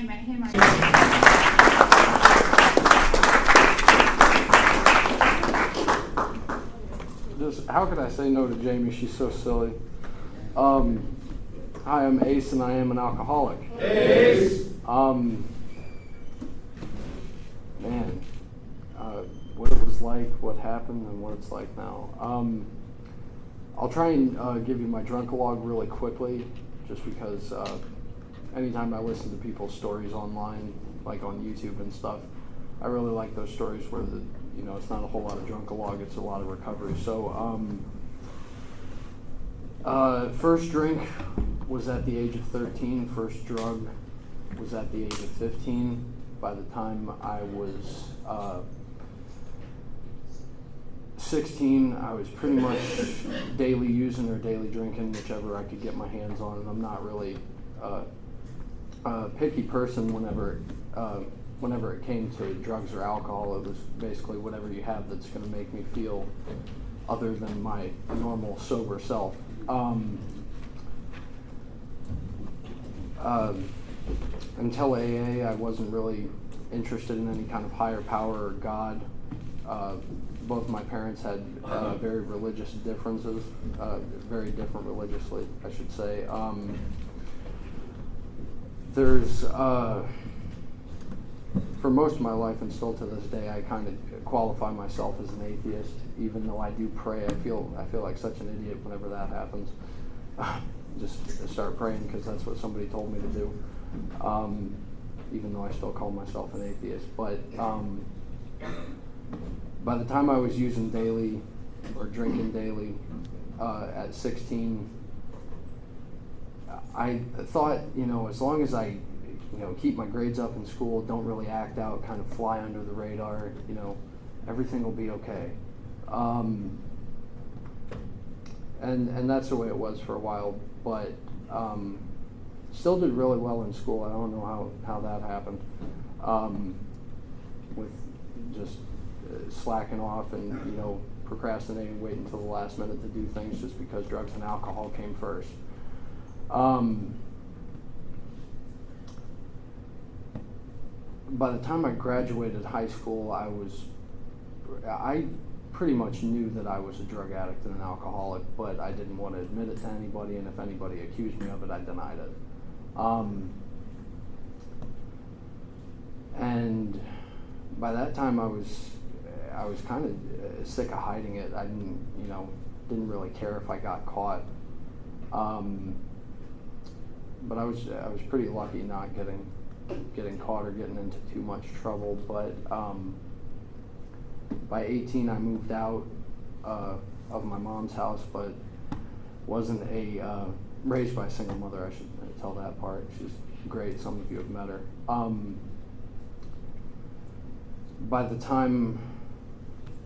I met him, Just how could I say no to Jamie? She's so silly. Hi, I'm Ace, and I am an alcoholic. Ace. Man, what it was like, what happened, and what it's like now. I'll try and give you my drunk-a-log really quickly, just because anytime I listen to people's stories online, like on YouTube and stuff, I really like those stories where it's not a whole lot of drunk-a-log, it's a lot of recovery. So, first drink was at the age of 13. First drug was at the age of 15. By the time I was 16, I was pretty much daily using or daily drinking, whichever I could get my hands on. And I'm not really a picky person whenever it came to drugs or alcohol. It was basically whatever you have that's going to make me feel other than my normal sober self. Until AA, I wasn't really interested in any kind of higher power or God. Both my parents had very religious differences, very different religiously, I should say. There's, for most of my life and still to this day, I kind of qualify myself as an atheist, even though I do pray. I feel like such an idiot whenever that happens. Just start praying because that's what somebody told me to do. Even though I still call myself an atheist. But by the time I was using daily or drinking daily at 16, I thought, as long as I, keep my grades up in school, don't really act out, kind of fly under the radar, everything will be okay. And that's the way it was for a while, but still did really well in school. I don't know how that happened, with just slacking off and procrastinating, waiting until the last minute to do things just because drugs and alcohol came first. By the time I graduated high school, I pretty much knew that I was a drug addict and an alcoholic, but I didn't want to admit it to anybody, and if anybody accused me of it, I denied it. And by that time, I was kind of sick of hiding it. I didn't really care if I got caught. But I was pretty lucky not getting caught or getting into too much trouble. But by 18, I moved out of my mom's house, but wasn't raised by a single mother. I should tell that part. She's great. Some of you have met her. By the time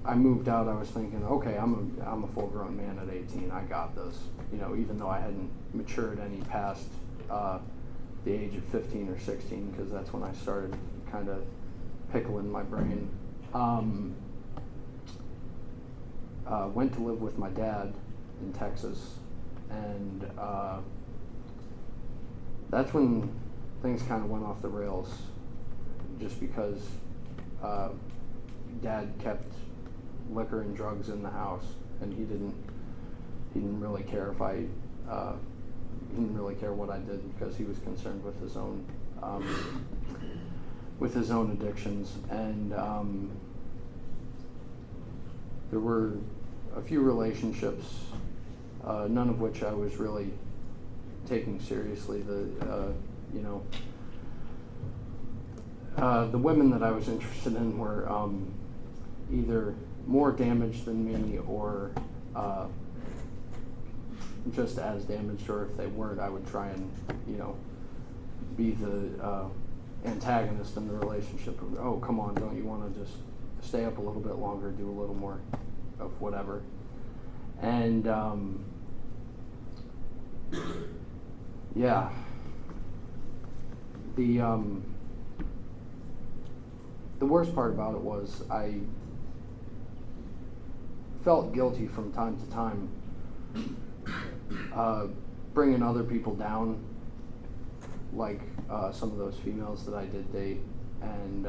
I moved out, I was thinking, okay, I'm a full-grown man at 18. I got this. Even though I hadn't matured any past the age of 15 or 16, because that's when I started kind of pickling my brain. Went to live with my dad in Texas, and that's when things kind of went off the rails, just because Dad kept liquor and drugs in the house, and he didn't really care if he didn't really care what I did, because he was concerned with his own addictions. And there were a few relationships, none of which I was really taking seriously. The women that I was interested in were either more damaged than me or just as damaged, or if they weren't, I would try and be the antagonist in the relationship. Oh, come on, don't you want to just stay up a little bit longer, do a little more of whatever? And yeah, the worst part about it was I felt guilty from time to time, bringing other people down like some of those females that I did date, and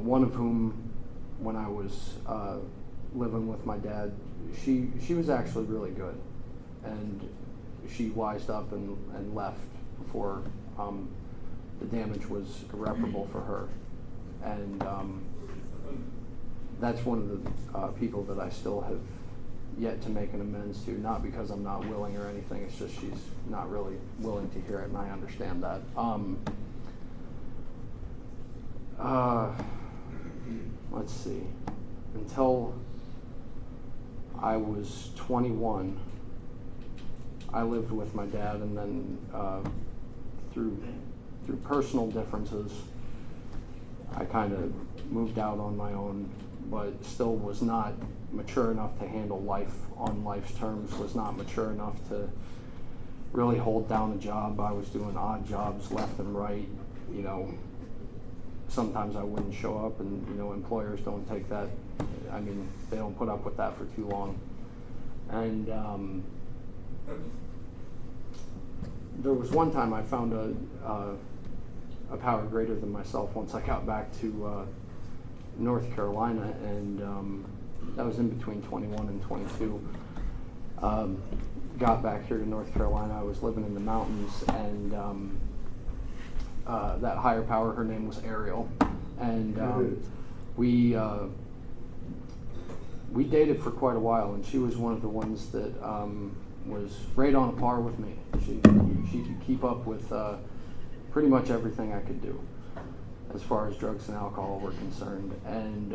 one of whom, when I was living with my dad, she was actually really good, and she wised up and left before the damage was irreparable for her, and that's one of the people that I still have yet to make an amends to, not because I'm not willing or anything, it's just she's not really willing to hear it, and I understand that. Let's see, until I was 21, I lived with my dad, and then through personal differences, I kind of moved out on my own, but still was not mature enough to handle life on life's terms, was not mature enough to really hold down a job. I was doing odd jobs left and right, you know. Sometimes I wouldn't show up, and you know, employers don't take that, I mean, they don't put up with that for too long. And there was one time I found a power greater than myself once I got back to North Carolina, and that was in between 21 and 22. Got back here to North Carolina. I was living in the mountains, and that higher power, her name was Ariel, and we dated for quite a while, and she was one of the ones that was right on a par with me. She could keep up with pretty much everything I could do as far as drugs and alcohol were concerned, and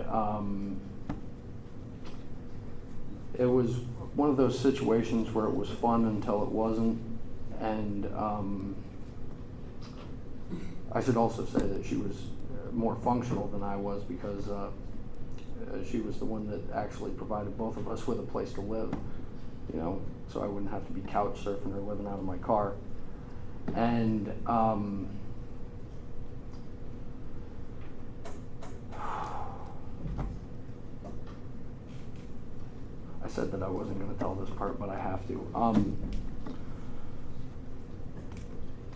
it was one of those situations where it was fun until it wasn't, and I should also say that she was more functional than I was, because she was the one that actually provided both of us with a place to live, you know, so I wouldn't have to be couch surfing or living out of my car. And I said that I wasn't going to tell this part, but I have to.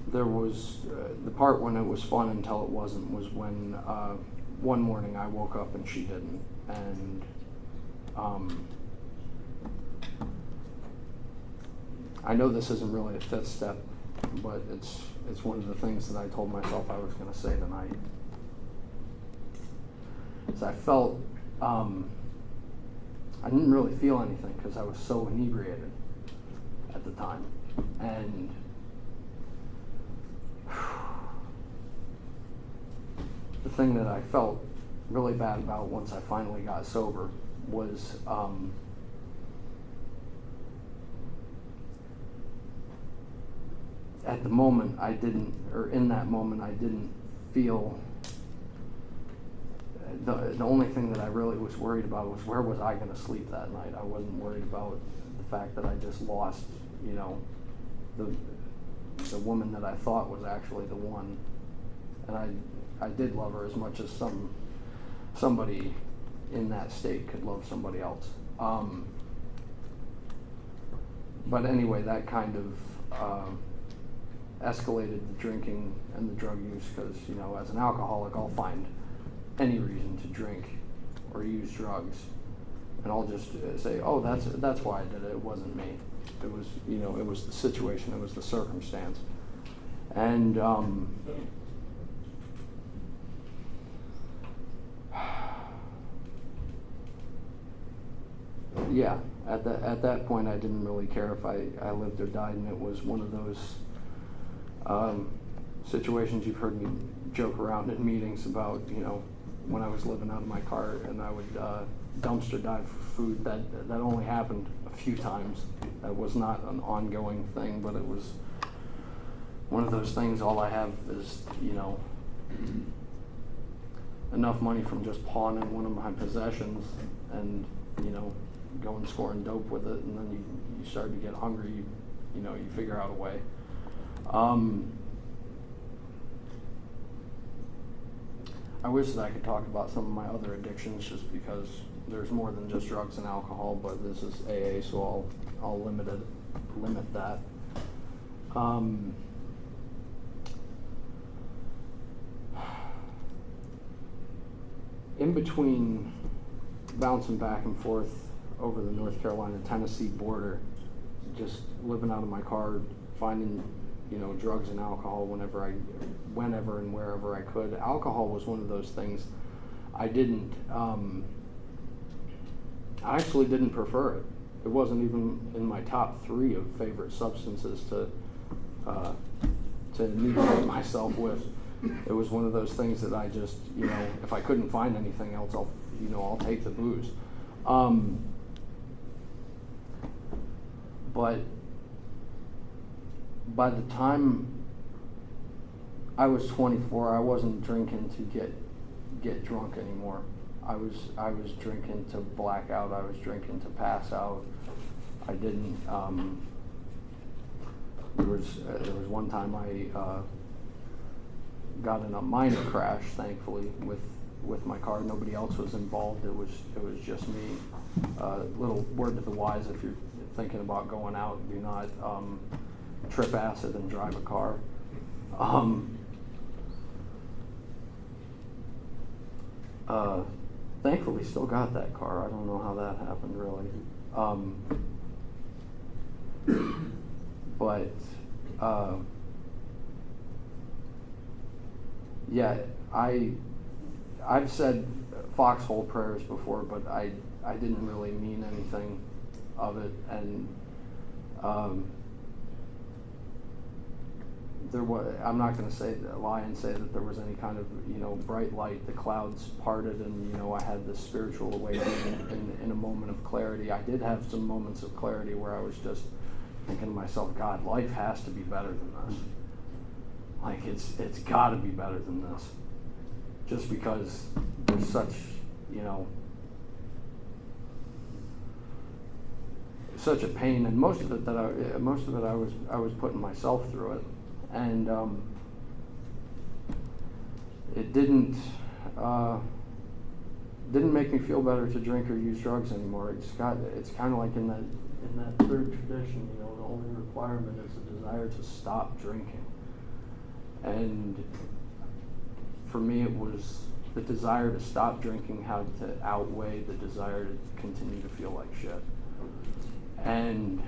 There was the part when it was fun until it wasn't, was when one morning I woke up and she didn't, and I know this isn't really a fifth step, but it's one of the things that I told myself I was going to say tonight. Is I felt I didn't really feel anything because I was so inebriated at the time, and the thing that I felt really bad about once I finally got sober was at the moment I didn't, or in that moment I didn't feel, the only thing that I really was worried about was where was I going to sleep that night. I wasn't worried about the fact that I just lost, you know, the woman that I thought was actually the one, and I did love her as much as somebody in that state could love somebody else. But anyway, that kind of escalated the drinking and the drug use, because, you know, as an alcoholic, I'll find any reason to drink or use drugs, and I'll just say, oh, that's why I did it. It wasn't me. It was, you know, it was the situation. It was the circumstance. And yeah, at that point, I didn't really care if I lived or died, and it was one of those situations you've heard me joke around in meetings about, you know, when I was living out of my car and I would dumpster dive for food. That only happened a few times. That was not an ongoing thing, but it was one of those things. All I have is, you know, enough money from just pawning one of my possessions, and, you know, going scoring dope with it, and then you start to get hungry. You know, you figure out a way. I wish that I could talk about some of my other addictions, just because there's more than just drugs and alcohol, but this is AA, so I'll limit that. In between bouncing back and forth over the North Carolina-Tennessee border, just living out of my car, finding, drugs and alcohol whenever and wherever I could. Alcohol was one of those things I actually didn't prefer it. It wasn't even in my top 3 of favorite substances to inebriate myself with. It was one of those things that I just, if I couldn't find anything else, I'll take the booze. But by the time I was 24, I wasn't drinking to get drunk anymore. I was drinking to black out. I was drinking to pass out. I didn't. There was one time I got in a minor crash, thankfully, with my car. Nobody else was involved. It was just me. Little word to the wise: if you're thinking about going out, do not trip acid and drive a car. Thankfully, still got that car. I don't know how that happened, really. But yeah, I've said foxhole prayers before, but I didn't really mean anything of it, and I'm not going to lie and say that there was any kind of bright light. The clouds parted, and I had this spiritual awakening in a moment of clarity. I did have some moments of clarity where I was just thinking to myself, God, life has to be better than this. Like it's got to be better than this. Just because there's such such a pain, and most of it I was putting myself through it. And it didn't make me feel better to drink or use drugs anymore. It's kind of like in that third tradition, the only requirement is a desire to stop drinking. And for me, it was the desire to stop drinking had to outweigh the desire to continue to feel like shit. And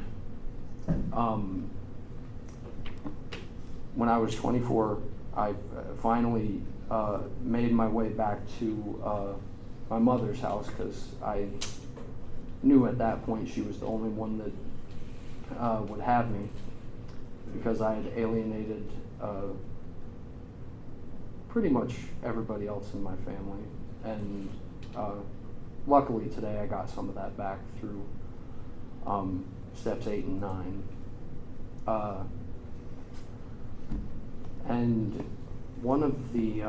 when I was 24, I finally made my way back to my mother's house, because I knew at that point she was the only one that would have me, because I had alienated pretty much everybody else in my family. And luckily today I got some of that back through steps 8 and 9. And one of the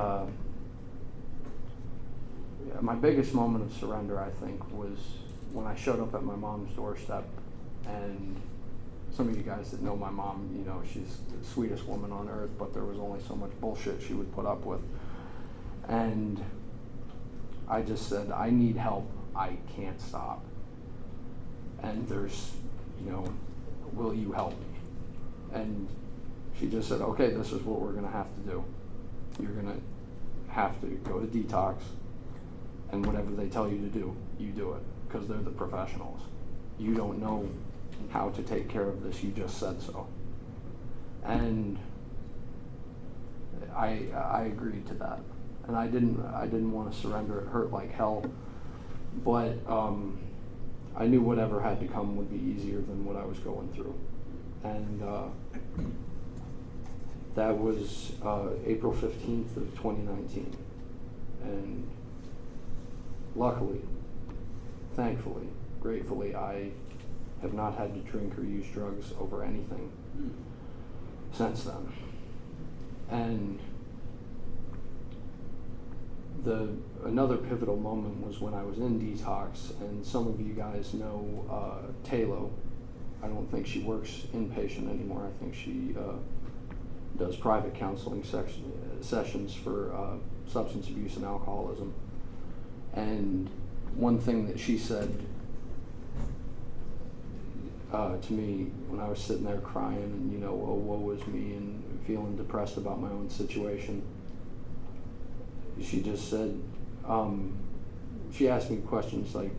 my biggest moment of surrender, I think, was when I showed up at my mom's doorstep. And some of you guys that know my mom, she's the sweetest woman on earth, but there was only so much bullshit she would put up with. And I just said, I need help. I can't stop. And there's, will you help me? And she just said, okay, this is what we're going to have to do. You're going to have to go to detox, and whatever they tell you to do, you do it, because they're the professionals. You don't know how to take care of this, you just said so. And I agreed to that. And I didn't want to surrender. It hurt like hell. But I knew whatever had to come would be easier than what I was going through. And that was April 15th of 2019. And luckily, thankfully, gratefully, I have not had to drink or use drugs over anything since then. And another pivotal moment was when I was in detox, and some of you guys know Talo. I don't think she works inpatient anymore. I think she does private counseling sessions for substance abuse and alcoholism. And one thing that she said to me when I was sitting there crying and, oh, woe is me, and feeling depressed about my own situation. She just said, she asked me questions like,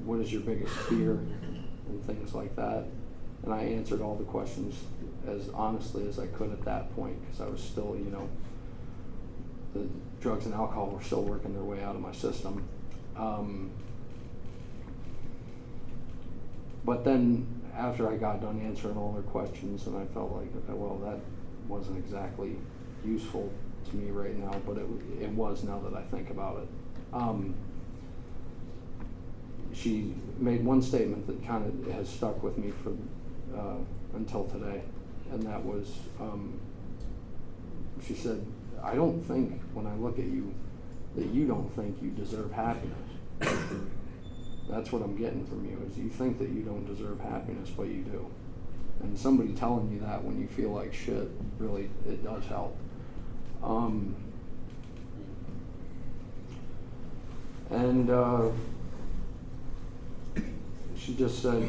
what is your biggest fear, and things like that. And I answered all the questions as honestly as I could at that point, because I was still, the drugs and alcohol were still working their way out of my system. But then after I got done answering all their questions, and I felt like, okay, well, that wasn't exactly useful to me right now, but it was now that I think about it. She made one statement that kind of has stuck with me for until today, and that was, she said, I don't think when I look at you that you don't think you deserve happiness. That's what I'm getting from you, is you think that you don't deserve happiness, but you do. And somebody telling you that when you feel like shit, really, it does help. She just said,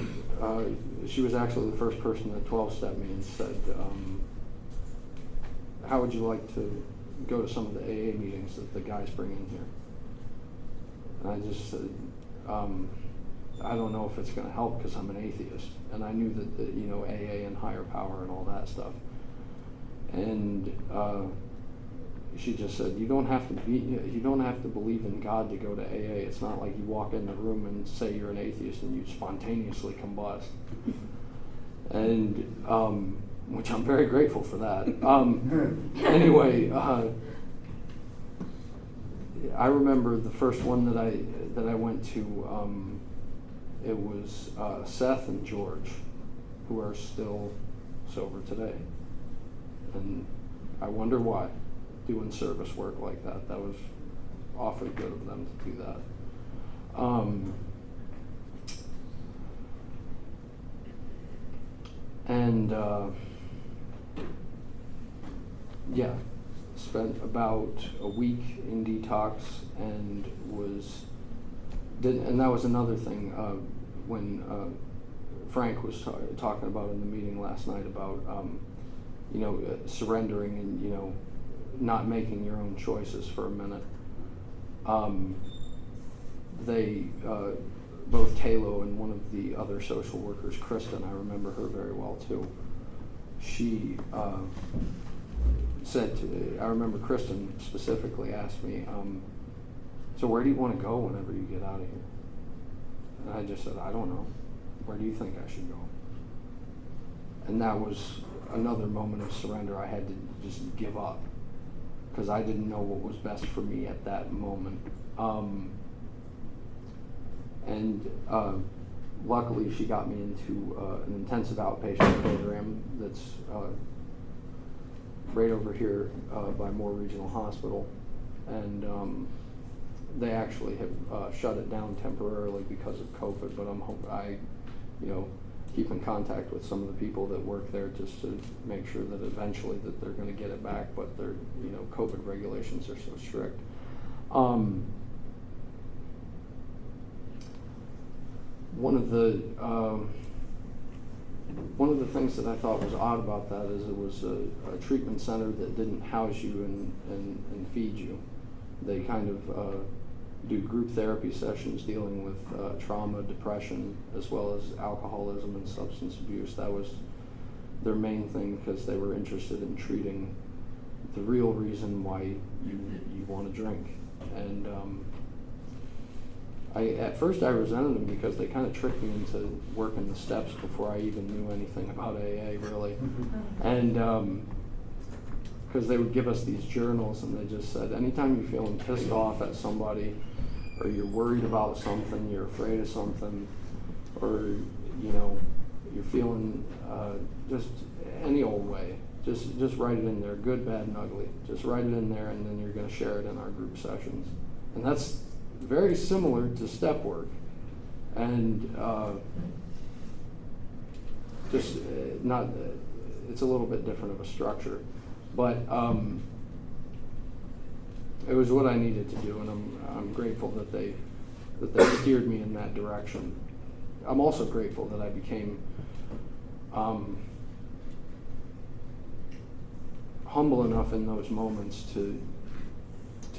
she was actually the first person that 12-stepped me and said, how would you like to go to some of the AA meetings that the guys bring in here? And I just said, I don't know if it's going to help because I'm an atheist. And I knew that, AA and higher power and all that stuff. And she just said, you don't have to believe in God to go to AA. It's not like you walk in the room and say you're an atheist and you spontaneously combust. And which I'm very grateful for that. Anyway, I remember the first one that I went to. It was Seth and George, who are still sober today, and I wonder why. Doing service work like that was awfully good of them to do that. Spent about a week in detox, and and that was another thing when Frank was talking about in the meeting last night about surrendering and not making your own choices for a minute. They both Kalo and one of the other social workers, Kristen, I remember her very well too. She said, I remember Kristen specifically asked me, so where do you want to go whenever you get out of here? And I just said, I don't know. Where do you think I should go? And that was another moment of surrender. I had to just give up because I didn't know what was best for me at that moment. Luckily, she got me into an intensive outpatient program that's right over here by Moore Regional Hospital, and they actually have shut it down temporarily because of COVID. But I keep in contact with some of the people that work there just to make sure that eventually that they're going to get it back. But their COVID regulations are so strict. One of the things that I thought was odd about that is it was a treatment center that didn't house you and feed you. They kind of do group therapy sessions dealing with trauma, depression, as well as alcoholism and substance abuse. That was their main thing because they were interested in treating the real reason why you want to drink. And at first I resented them because they kind of tricked me into working the steps before I even knew anything about AA, really. And because they would give us these journals and they just said, anytime you're feeling pissed off at somebody, or you're worried about something, you're afraid of something, or you're feeling just any old way, just write it in there, good, bad, and ugly. Just write it in there, and then you're going to share it in our group sessions. And that's very similar to step work, and just not. It's a little bit different of a structure, but it was what I needed to do, and I'm grateful that they steered me in that direction. I'm also grateful that I became humble enough in those moments to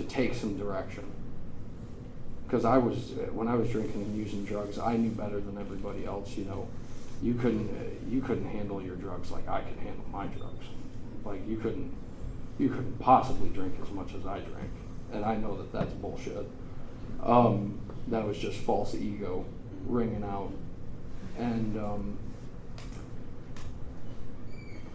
take some direction. Because when I was drinking and using drugs, I knew better than everybody else. You know, you couldn't handle your drugs like I could handle my drugs. Like you couldn't possibly drink as much as I drank, and I know that that's bullshit. That was just false ego ringing out, and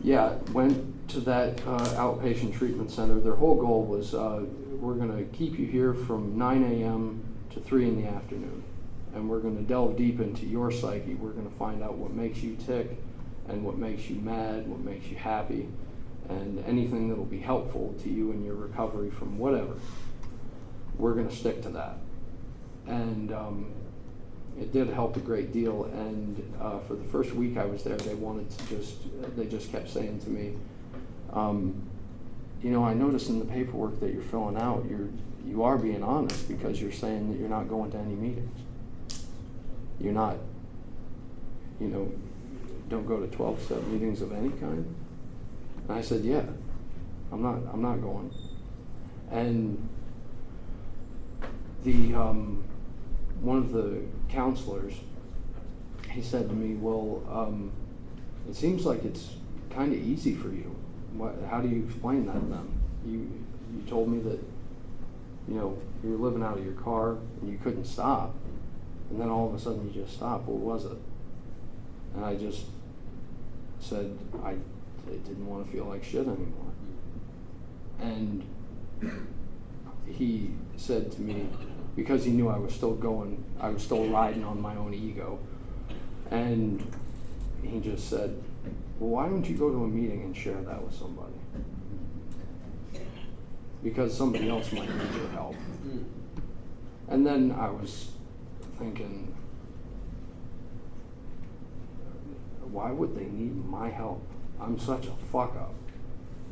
yeah, went to that outpatient treatment center. Their whole goal was we're going to keep you here from 9 a.m. to 3 in the afternoon, and we're going to delve deep into your psyche. We're going to find out what makes you tick and what makes you mad, what makes you happy, and anything that will be helpful to you in your recovery from whatever. We're going to stick to that. And it did help a great deal, and for the first week I was there, they just kept saying to me, you know, I noticed in the paperwork that you're filling out, you are being honest, because you're saying that you're not going to any meetings. You're not, you know, don't go to 12-step meetings of any kind. And I said, yeah, I'm not going. And the one of the counselors, he said to me, well, it seems like it's kind of easy for you. How do you explain that then? You told me that, you know, you were living out of your car and you couldn't stop, and then all of a sudden you just stopped. What was it? And I just said I didn't want to feel like shit anymore. And he said to me, because he knew I was still riding on my own ego, and he just said, well, why don't you go to a meeting and share that with somebody? Because somebody else might need your help. And then I was thinking, why would they need my help? I'm such a fuck up.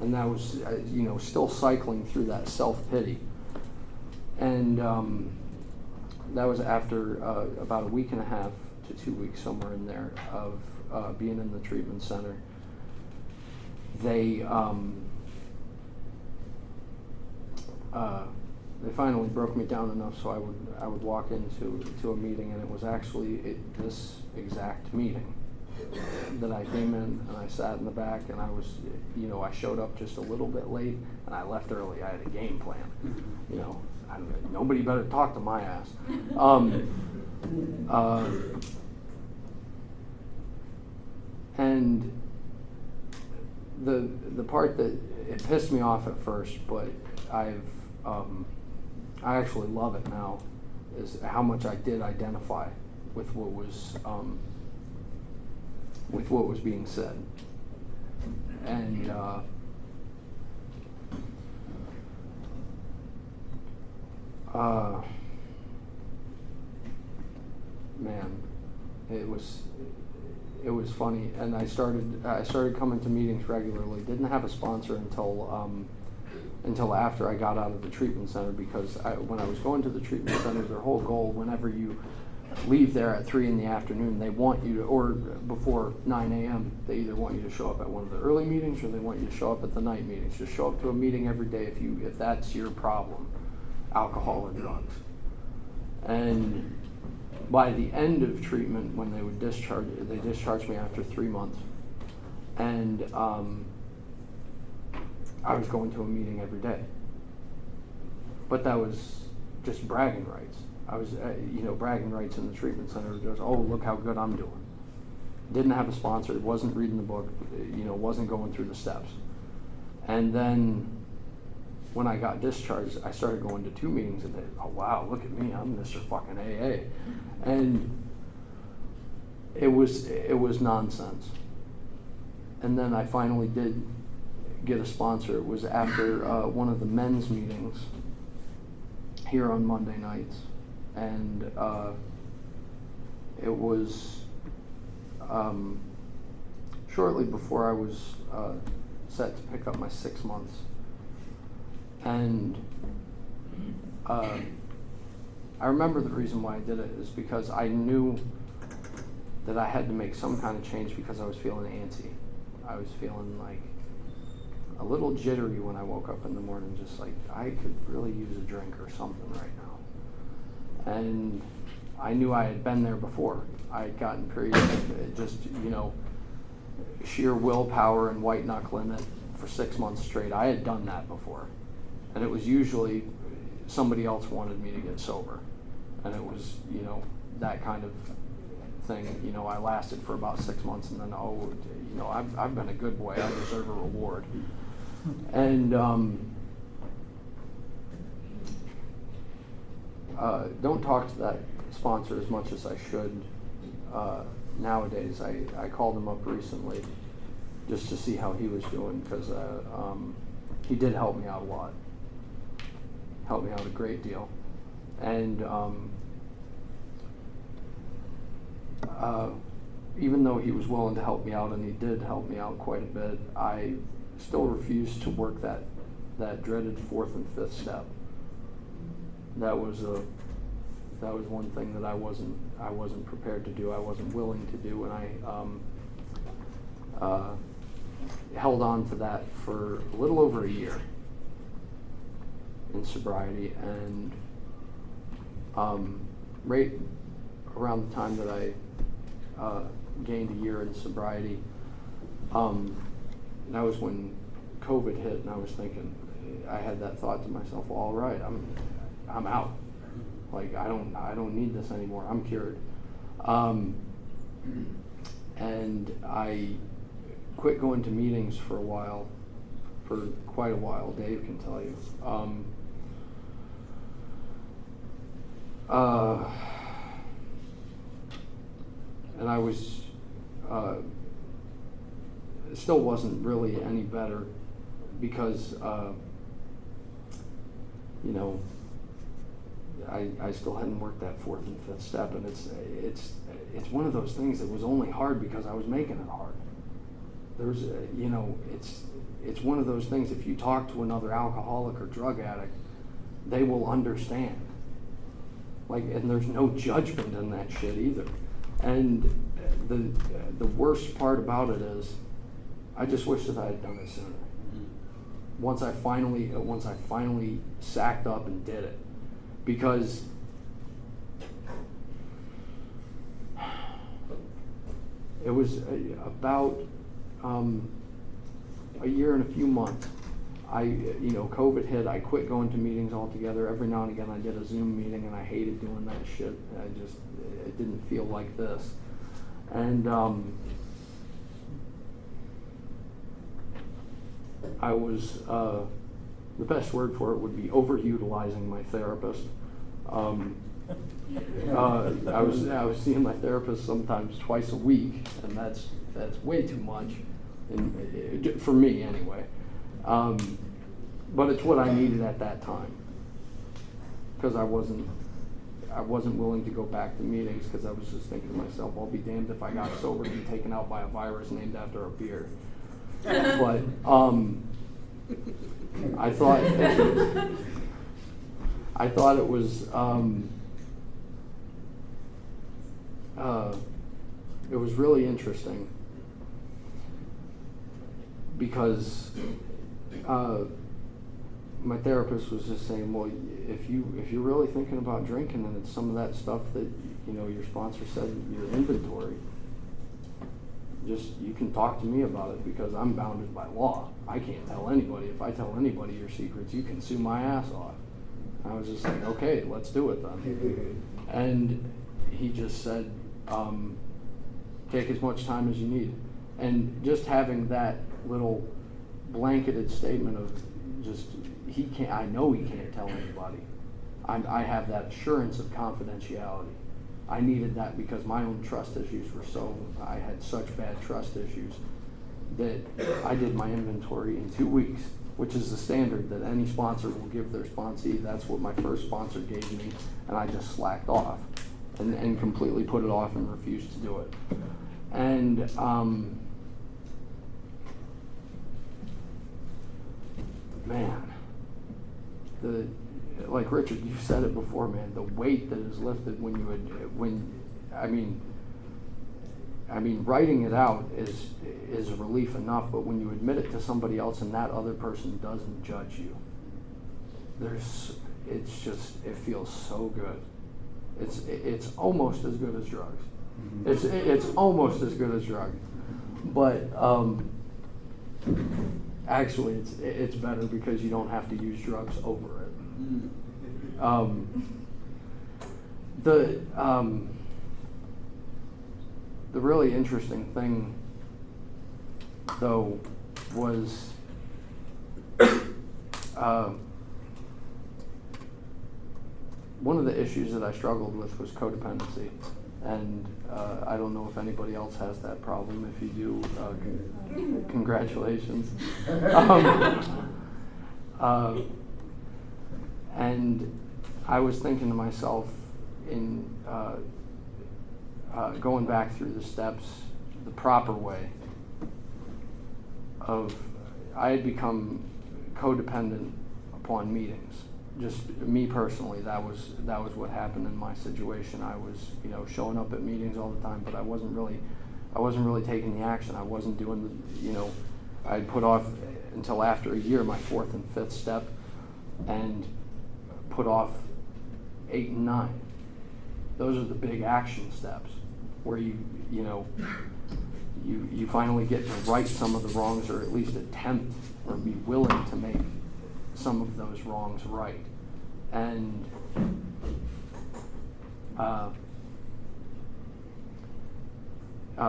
And that was, you know, still cycling through that self-pity. And that was after about a week and a half to 2 weeks, somewhere in there, of being in the treatment center. They finally broke me down enough so I would walk into a meeting, and it was actually this exact meeting that I came in, and I sat in the back, and I was, you know, I showed up just a little bit late, and I left early. I had a game plan, you know. Nobody better talk to my ass. And the part that it pissed me off at first, but I actually love it now, is how much I did identify with what was being said. And man, it was funny, and I started coming to meetings regularly. Didn't have a sponsor until after I got out of the treatment center, because when I was going to the treatment center, their whole goal, whenever you leave there at 3 in the afternoon, they want you to, or before 9 a.m., they either want you to show up at one of the early meetings or they want you to show up at the night meetings. Just show up to a meeting every day if that's your problem, alcohol or drugs. And by the end of treatment, when they discharged me after 3 months, and I was going to a meeting every day. But that was just bragging rights. I was, bragging rights in the treatment center. Just, oh, look how good I'm doing. Didn't have a sponsor, wasn't reading the book, wasn't going through the steps. And then when I got discharged, I started going to 2 meetings a day. Oh, wow, look at me, I'm Mr. fucking AA. And it was nonsense. And then I finally did get a sponsor. It was after one of the men's meetings here on Monday nights. And it was shortly before I was set to pick up my 6 months. And I remember the reason why I did it is because I knew that I had to make some kind of change because I was feeling antsy. I was feeling like a little jittery when I woke up in the morning, just like I could really use a drink or something right now. And I knew I had been there before. I had gotten periods of just, sheer willpower and white knuckling it for 6 months straight. I had done that before. And it was usually somebody else wanted me to get sober. And it was, that kind of thing. I lasted for about 6 months and then, I've been a good boy. I deserve a reward. And don't talk to that sponsor as much as I should nowadays. I called him up recently just to see how he was doing, because he did help me out a lot. Helped me out a great deal. And even though he was willing to help me out, and he did help me out quite a bit, I still refused to work that dreaded fourth and fifth step. That was one thing that I wasn't prepared to do. I wasn't willing to do, and I held on to that for a little over a year in sobriety. And right around the time that I gained a year in sobriety, that was when COVID hit, and I was thinking, I had that thought to myself, well, all right, I'm out. Like, I don't need this anymore. I'm cured. And I quit going to meetings for quite a while. Dave can tell you. And I was, it still wasn't really any better, because, I still hadn't worked that fourth and fifth step, and it's one of those things that was only hard because I was making it hard. There's, it's one of those things, if you talk to another alcoholic or drug addict, they will understand. Like, and there's no judgment in that shit either. And the worst part about it is, I just wish that I had done it sooner. Once I finally sacked up and did it, because it was about a year and a few months. COVID hit. I quit going to meetings altogether. Every now and again I did a Zoom meeting, and I hated doing that shit. It didn't feel like this. And I was, the best word for it would be overutilizing my therapist. I was seeing my therapist sometimes twice a week, and that's way too much, for me anyway. But it's what I needed at that time, because I wasn't willing to go back to meetings, because I was just thinking to myself, I'll be damned if I got sober and be taken out by a virus named after a beer. But I thought it was really interesting, because my therapist was just saying, well, if you're really thinking about drinking, and it's some of that stuff that your sponsor said in your inventory, you can talk to me about it, because I'm bounded by law. I can't tell anybody. If I tell anybody your secrets, you can sue my ass off. I was just like, okay, let's do it then. And he just said, take as much time as you need. And just having that little blanketed statement of just, I know he can't tell anybody. I have that assurance of confidentiality. I needed that because my own trust issues I had such bad trust issues that I did my inventory in 2 weeks, which is the standard that any sponsor will give their sponsee. That's what my first sponsor gave me, and I just slacked off and completely put it off and refused to do it. And man, like Richard, you said it before, man, the weight that is lifted I mean, writing it out is a relief enough, but when you admit it to somebody else and that other person doesn't judge you, it feels so good. It's almost as good as drugs. It's almost as good as drugs, but actually it's better because you don't have to use drugs over it. The really interesting thing, though, was one of the issues that I struggled with was codependency. And I don't know if anybody else has that problem. If you do, congratulations. And I was thinking to myself, in going back through the steps the proper way of, I had become codependent upon meetings. Just me personally, that was what happened in my situation. I was, showing up at meetings all the time, but I wasn't really taking the action. I wasn't doing I'd put off until after a year my 4th and 5th step, and put off 8 and 9. Those are the big action steps where you finally get to right some of the wrongs, or at least attempt or be willing to make some of those wrongs right. And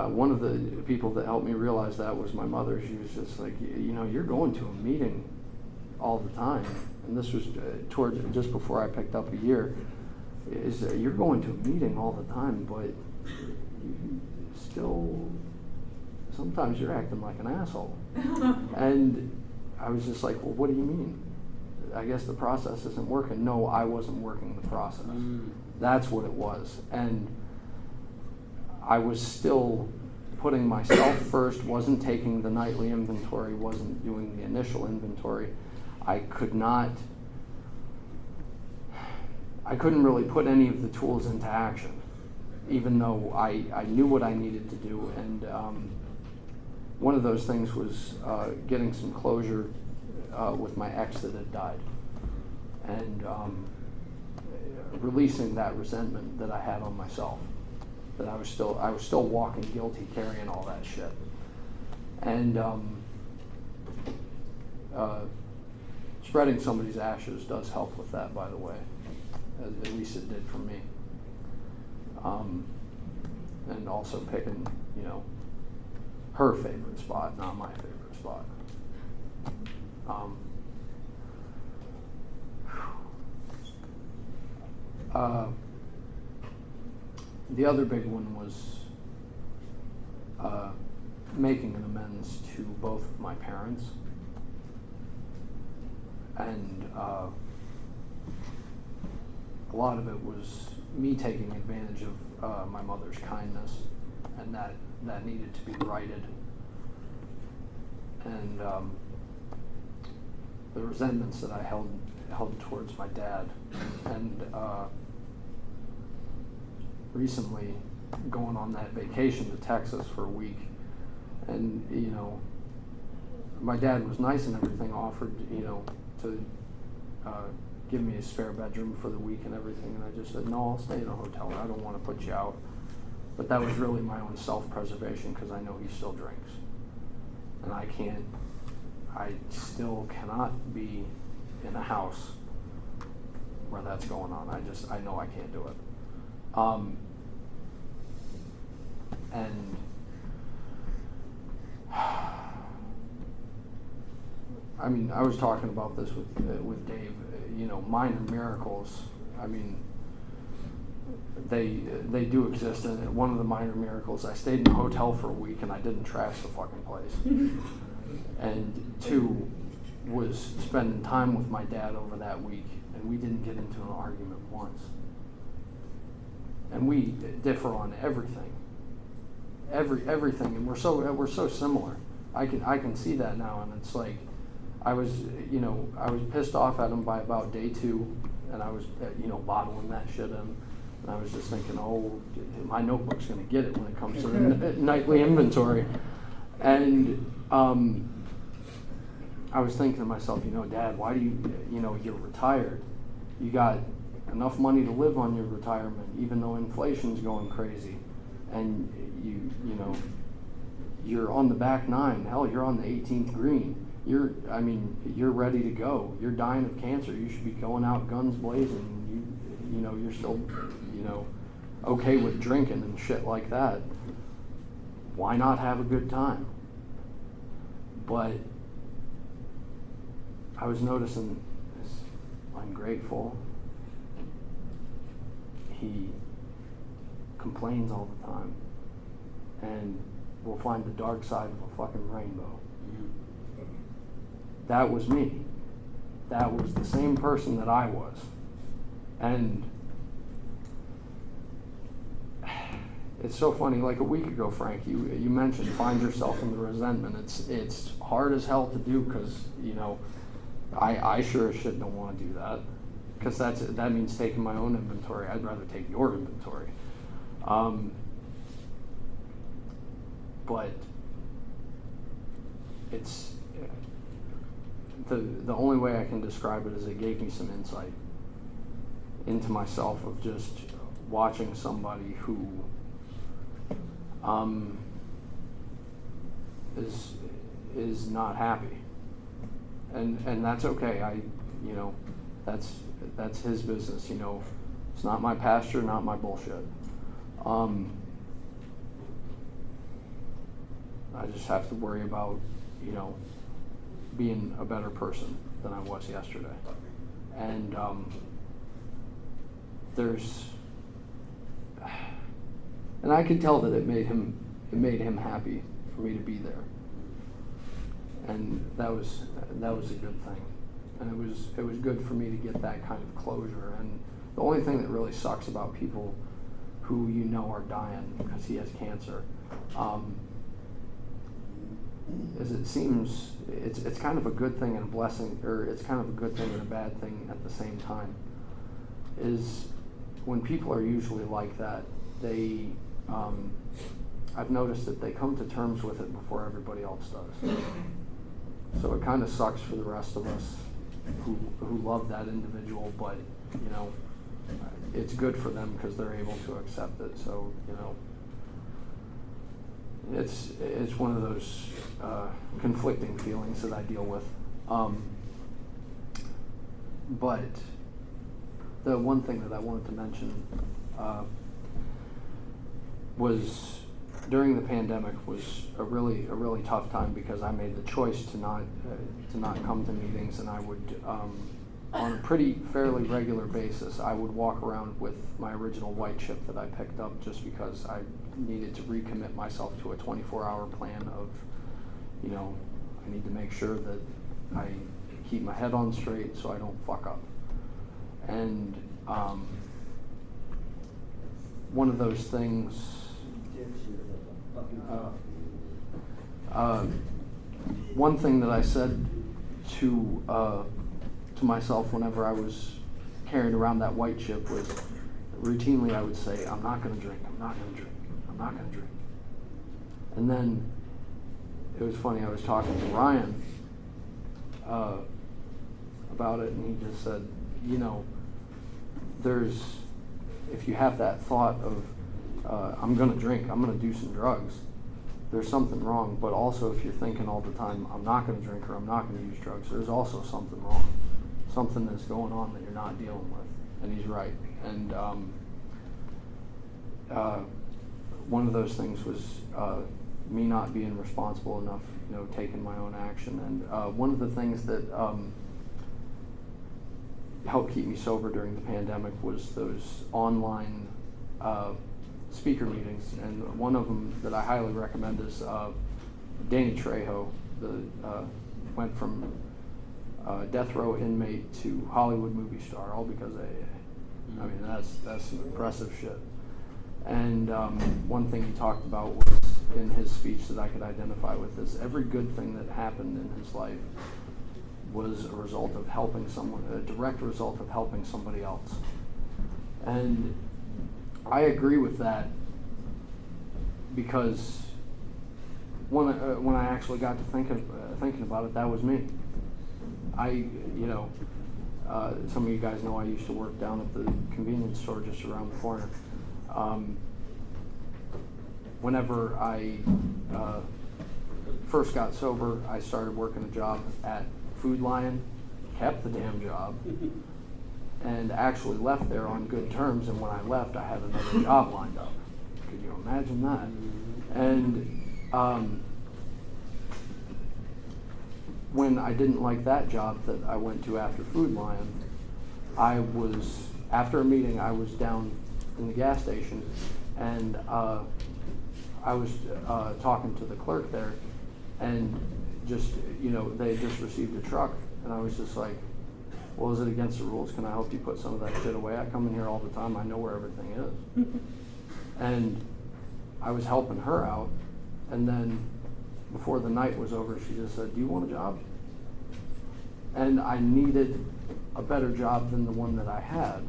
one of the people that helped me realize that was my mother. She was just like, you're going to a meeting all the time. And this was just before I picked up a year. Is that you're going to a meeting all the time, but you still, sometimes you're acting like an asshole. And I was just like, well, what do you mean? I guess the process isn't working. No, I wasn't working the process. That's what it was. And I was still putting myself first, wasn't taking the nightly inventory, wasn't doing the initial inventory. I couldn't really put any of the tools into action, even though I knew what I needed to do. And one of those things was getting some closure with my ex that had died, and releasing that resentment that I had on myself, that I was still walking guilty, carrying all that shit. And spreading somebody's ashes does help with that, by the way. At least it did for me. And also picking, her favorite spot, not my favorite spot. The other big one was making an amends to both of my parents. And a lot of it was me taking advantage of my mother's kindness, and that needed to be righted. And the resentments that I held towards my dad. And recently going on that vacation to Texas for a week, and my dad was nice and everything, offered to give me a spare bedroom for the week and everything, and I just said, no, I'll stay in a hotel. I don't want to put you out. But that was really my own self-preservation, because I know he still drinks, and I still cannot be in a house where that's going on. I know I can't do it. And I mean, I was talking about this with Dave. Minor miracles. I mean, they do exist. And one of the minor miracles, I stayed in a hotel for a week and I didn't trash the fucking place. And 2 was spending time with my dad over that week, and we didn't get into an argument once. And we differ on everything, everything, and we're so similar. I can see that now, and it's like I was pissed off at him by about day 2, and I was bottling that shit in, And I was just thinking, oh, my notebook's going to get it when it comes to the nightly inventory. And I was thinking to myself, Dad, why do you're retired. You got enough money to live on your retirement, even though inflation's going crazy. And you're on the back nine. Hell, you're on the 18th green. You're ready to go. You're dying of cancer. You should be going out guns blazing. You're still, okay with drinking and shit like that. Why not have a good time? But I was noticing this ungrateful. He complains all the time and will find the dark side of a fucking rainbow. That was me. That was the same person that I was. And it's so funny, like a week ago, Frank, you mentioned find yourself in the resentment. It's hard as hell to do because, I sure as shit don't want to do that, because that means taking my own inventory. I'd rather take your inventory. But it's the only way I can describe it is it gave me some insight into myself of just watching somebody who is not happy, and that's okay. That's his business. It's not my pasture, not my bullshit. I just have to worry about being a better person than I was yesterday, and and I could tell that it made him happy for me to be there, and that was a good thing, and it was good for me to get that kind of closure. And the only thing that really sucks about people who are dying because he has cancer is it seems it's kind of a good thing and a blessing, or it's kind of a good thing and a bad thing at the same time, is when people are usually like that, they I've noticed that they come to terms with it before everybody else does. So it kind of sucks for the rest of us who love that individual, but it's good for them because they're able to accept it. So it's one of those conflicting feelings that I deal with. But the one thing that I wanted to mention was during the pandemic was a really tough time, because I made the choice to not come to meetings, and I would on a fairly regular basis I would walk around with my original white chip that I picked up, just because I needed to recommit myself to a 24-hour plan of I need to make sure that I keep my head on straight so I don't fuck up. And one of those things, one thing that I said to myself whenever I was carrying around that white chip was, routinely I would say, I'm not going to drink, I'm not going to drink, I'm not going to drink. And then it was funny, I was talking to Ryan about it, and he just said, if you have that thought of I'm going to drink, I'm going to do some drugs, there's something wrong. But also, if you're thinking all the time, I'm not going to drink or I'm not going to use drugs, there's also something wrong. Something that's going on that you're not dealing with. And he's right. And one of those things was me not being responsible enough, taking my own action. And one of the things that helped keep me sober during the pandemic was those online speaker meetings. And one of them that I highly recommend is Danny Trejo, went from death row inmate to Hollywood movie star, all because of AA. That's some impressive shit. And one thing he talked about was, in his speech that I could identify with, is every good thing that happened in his life was a result of helping someone, a direct result of helping somebody else. And I agree with that, because when I actually got to thinking about it, that was me. Some of you guys know I used to work down at the convenience store just around the corner. Whenever I first got sober, I started working a job at Food Lion, kept the damn job, and actually left there on good terms, and when I left, I had another job lined up. Could you imagine that? And when I didn't like that job that I went to after Food Lion, after a meeting, I was down in the gas station, and I was talking to the clerk there, and they had just received a truck, and I was just like, well, is it against the rules? Can I help you put some of that shit away? I come in here all the time. I know where everything is. And I was helping her out, and then before the night was over, she just said, do you want a job? And I needed a better job than the one that I had.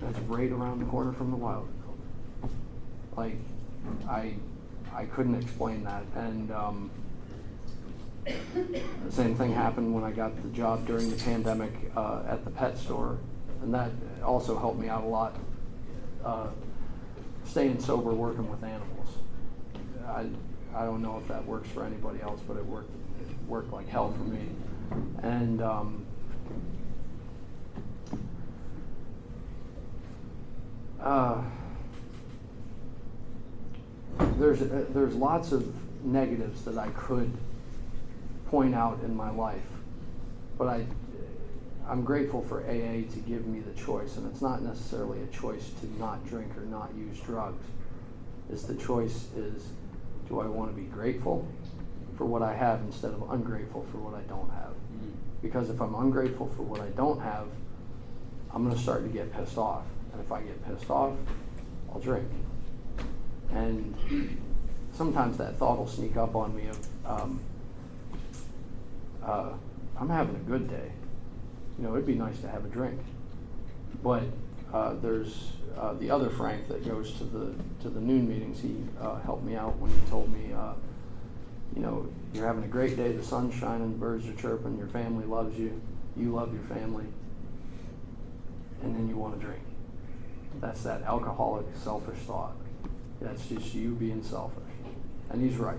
That's right around the corner from the Wild. Like, I couldn't explain that. And the same thing happened when I got the job during the pandemic at the pet store, and that also helped me out a lot. Staying sober, working with animals. I don't know if that works for anybody else, but it worked like hell for me. And there's lots of negatives that I could point out in my life, but I'm grateful for AA to give me the choice, and it's not necessarily a choice to not drink or not use drugs. The choice is, do I want to be grateful for what I have instead of ungrateful for what I don't have? Because if I'm ungrateful for what I don't have, I'm going to start to get pissed off. And if I get pissed off, I'll drink. And sometimes that thought will sneak up on me of, I'm having a good day. It'd be nice to have a drink. But there's the other Frank that goes to the noon meetings. He helped me out when he told me, you're having a great day, the sun's shining, the birds are chirping, your family loves you, you love your family, and then you want to drink. That's that alcoholic, selfish thought. That's just you being selfish. And he's right.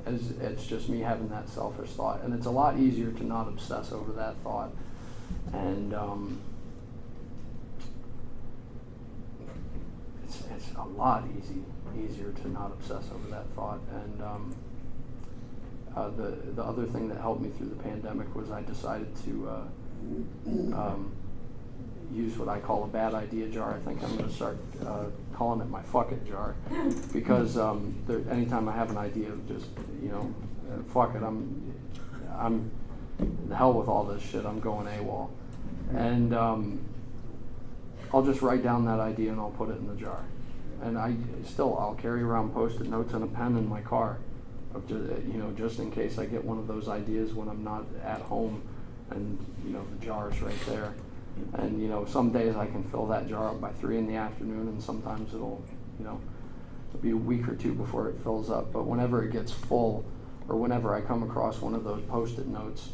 It's just me having that selfish thought. And it's a lot easier to not obsess over that thought. And it's a lot easier to not obsess over that thought. And the other thing that helped me through the pandemic was I decided to use what I call a bad idea jar. I think I'm going to start calling it my fuck it jar, because anytime I have an idea of just, fuck it, I'm the hell with all this shit, I'm going AWOL. And I'll just write down that idea and I'll put it in the jar. And I'll carry around Post-it notes and a pen in my car, just in case I get one of those ideas when I'm not at home, and the jar's right there. And some days I can fill that jar up by 3 p.m, and sometimes it'll be a week or two before it fills up. But whenever it gets full, or whenever I come across one of those Post-it notes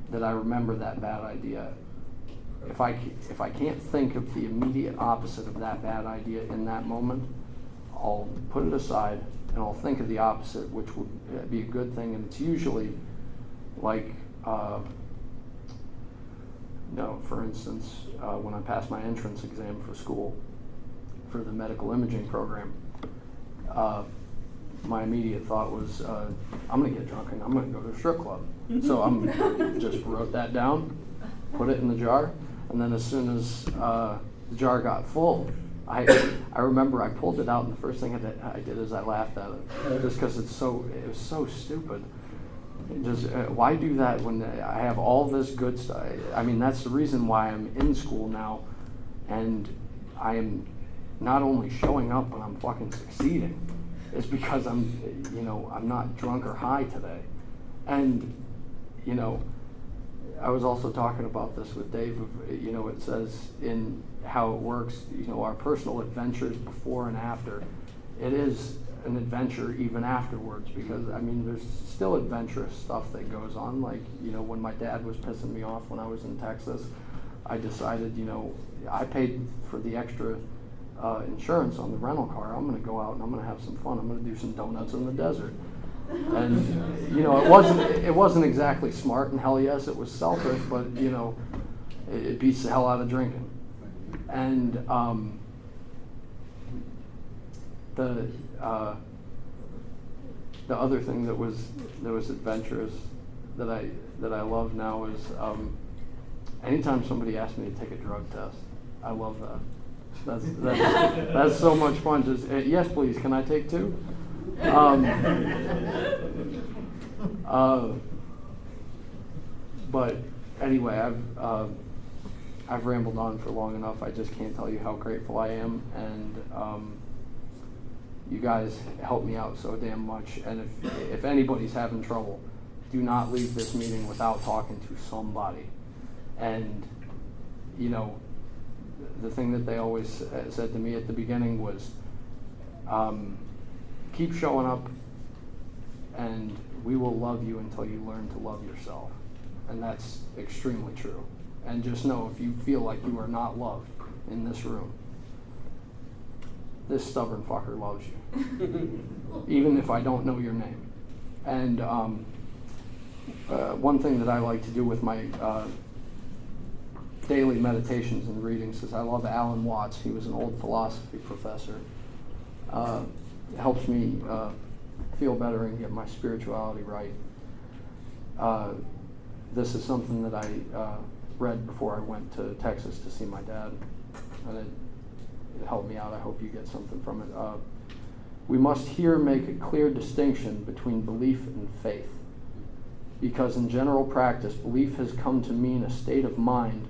that I remember that bad idea, if I can't think of the immediate opposite of that bad idea in that moment, I'll put it aside and I'll think of the opposite, which would be a good thing. And it's usually like, for instance, when I passed my entrance exam for school for the medical imaging program, my immediate thought was, I'm going to get drunk and I'm going to go to a strip club. So I just wrote that down, put it in the jar, and then as soon as the jar got full, I remember I pulled it out, and the first thing I did is I laughed at it, just because it was so stupid. Why do that when I have all this good stuff? I mean, that's the reason why I'm in school now, and I am not only showing up, but I'm fucking succeeding. It's because I'm not drunk or high today. And, I was also talking about this with Dave. It says in how it works, our personal adventures before and after. It is an adventure even afterwards, because there's still adventurous stuff that goes on. Like, when my dad was pissing me off when I was in Texas, I decided, I paid for the extra insurance on the rental car. I'm going to go out and I'm going to have some fun. I'm going to do some donuts in the desert. And it wasn't exactly smart, and hell yes, it was selfish, but it beats the hell out of drinking. And the other thing that was adventurous that I love now is anytime somebody asks me to take a drug test. I love that. That's so much fun. Just yes, please. Can I take two? But anyway, I've rambled on for long enough. I just can't tell you how grateful I am, and you guys help me out so damn much. And if anybody's having trouble, do not leave this meeting without talking to somebody. And the thing that they always said to me at the beginning was, keep showing up, and we will love you until you learn to love yourself. And that's extremely true. And just know, if you feel like you are not loved in this room, this stubborn fucker loves you, even if I don't know your name. And one thing that I like to do with my daily meditations and readings is I love Alan Watts. He was an old philosophy professor. It helps me feel better and get my spirituality right. This is something that I read before I went to Texas to see my dad, and it helped me out. I hope you get something from it. We must here make a clear distinction between belief and faith, because in general practice, belief has come to mean a state of mind